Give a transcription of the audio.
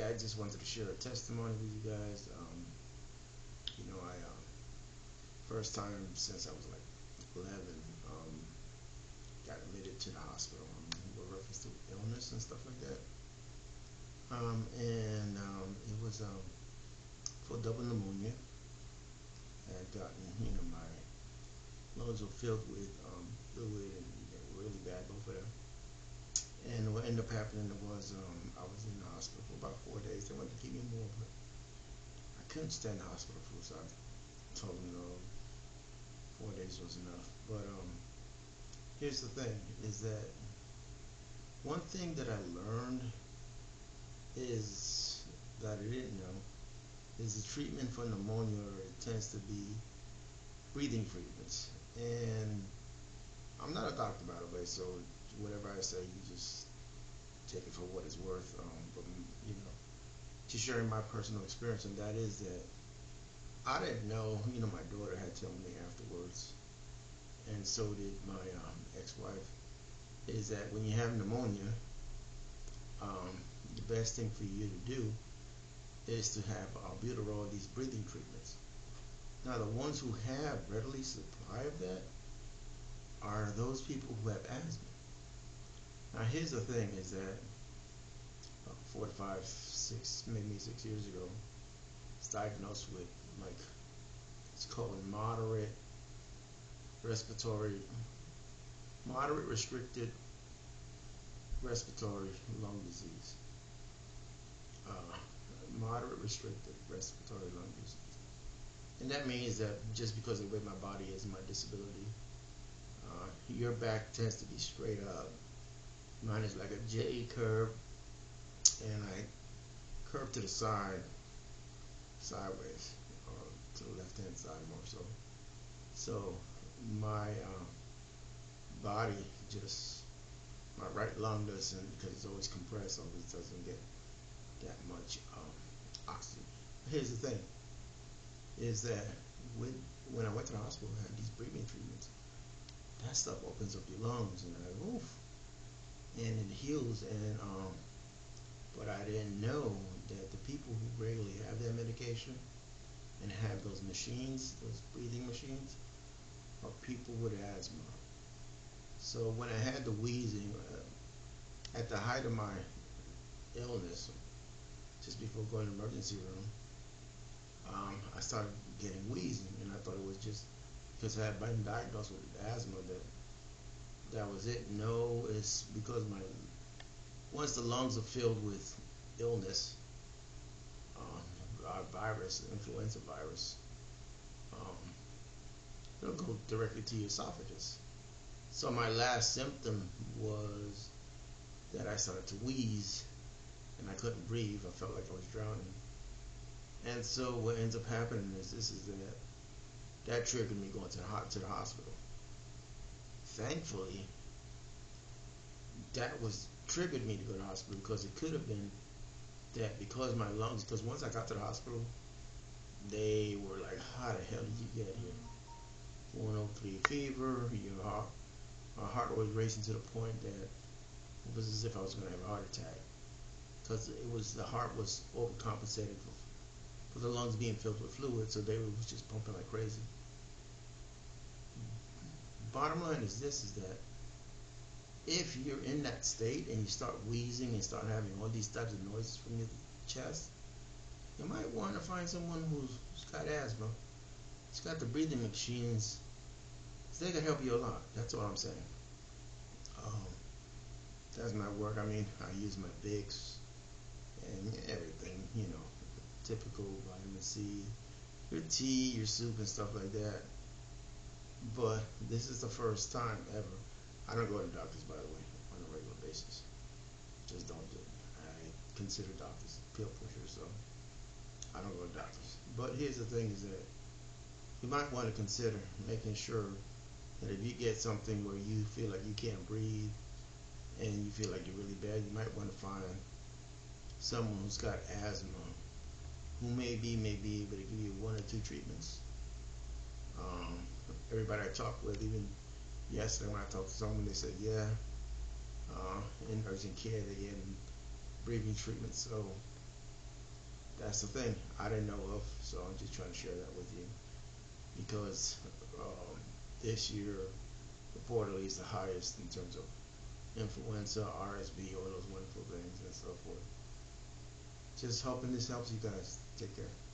I just wanted to share a testimony with you guys. I first time since I was like 11, got admitted to the hospital with reference to illness and stuff like that. It was for double pneumonia. I had gotten, my lungs were filled with fluid, and they were really bad, both of them. And what ended up happening was I was in the hospital for about 4 days. They wanted to keep me more, but I couldn't stand the hospital food, so I told them no, 4 days was enough. But here's the thing, is that one thing that I learned is that I didn't know is the treatment for pneumonia tends to be breathing treatments. And I'm not a doctor, by the way, so whatever I say, you just take it for what it's worth. But just sharing my personal experience, and that is that I didn't know. My daughter had told me afterwards, and so did my ex-wife, is that when you have pneumonia, the best thing for you to do is to have albuterol, these breathing treatments. Now, the ones who have readily supply of that are those people who have asthma. Now, here's the thing, is that 4 to 5, 6, maybe 6 years ago, I was diagnosed with, it's called moderate restricted respiratory lung disease. Moderate restricted respiratory lung disease. And that means that just because of the way my body is, my disability, your back tends to be straight up. Mine is like a J curve, and I curve to the side, sideways, or to the left-hand side more so. So my body just, my right lung doesn't, because it's always compressed, always doesn't get that much oxygen. Here's the thing, is that when I went to the hospital and had these breathing treatments, that stuff opens up your lungs, and and it heals. And but I didn't know that the people who regularly have that medication and have those machines, those breathing machines, are people with asthma. So when I had the wheezing, at the height of my illness, just before going to the emergency room, I started getting wheezing, and I thought it was just because I had been diagnosed with asthma that was it. No, it's because once the lungs are filled with illness, virus, influenza virus, it'll go directly to your esophagus. So my last symptom was that I started to wheeze, and I couldn't breathe. I felt like I was drowning. And so what ends up happening is that triggered me going to the hospital. Thankfully, that was triggered me to go to the hospital, because it could have been that because my lungs, because once I got to the hospital, they were like, how the hell did you get here? 103 fever, my heart was racing to the point that it was as if I was going to have a heart attack, because the heart was overcompensated for the lungs being filled with fluid, so they were just pumping like crazy. Bottom line is this, is that if you're in that state and you start wheezing and start having all these types of noises from your chest, you might want to find someone who's got asthma, who's got the breathing machines, so they can help you a lot. That's what I'm saying. That's my work. I mean, I use my Vicks and everything, typical vitamin C, your tea, your soup, and stuff like that. But this is the first time ever. I don't go to doctors, by the way, on a regular basis. Just don't do it. I consider doctors pill pushers, so I don't go to doctors. But here's the thing, is that you might want to consider making sure that if you get something where you feel like you can't breathe and you feel like you're really bad, you might want to find someone who's got asthma, who may be able to give you 1 or 2 treatments. Everybody I talked with, even yesterday when I talked to someone, they said, yeah, in urgent care they gave them breathing treatment. So that's the thing I didn't know of, so I'm just trying to share that with you because this year reportedly is the highest in terms of influenza, RSV, all those wonderful things and so forth. Just hoping this helps you guys. Take care.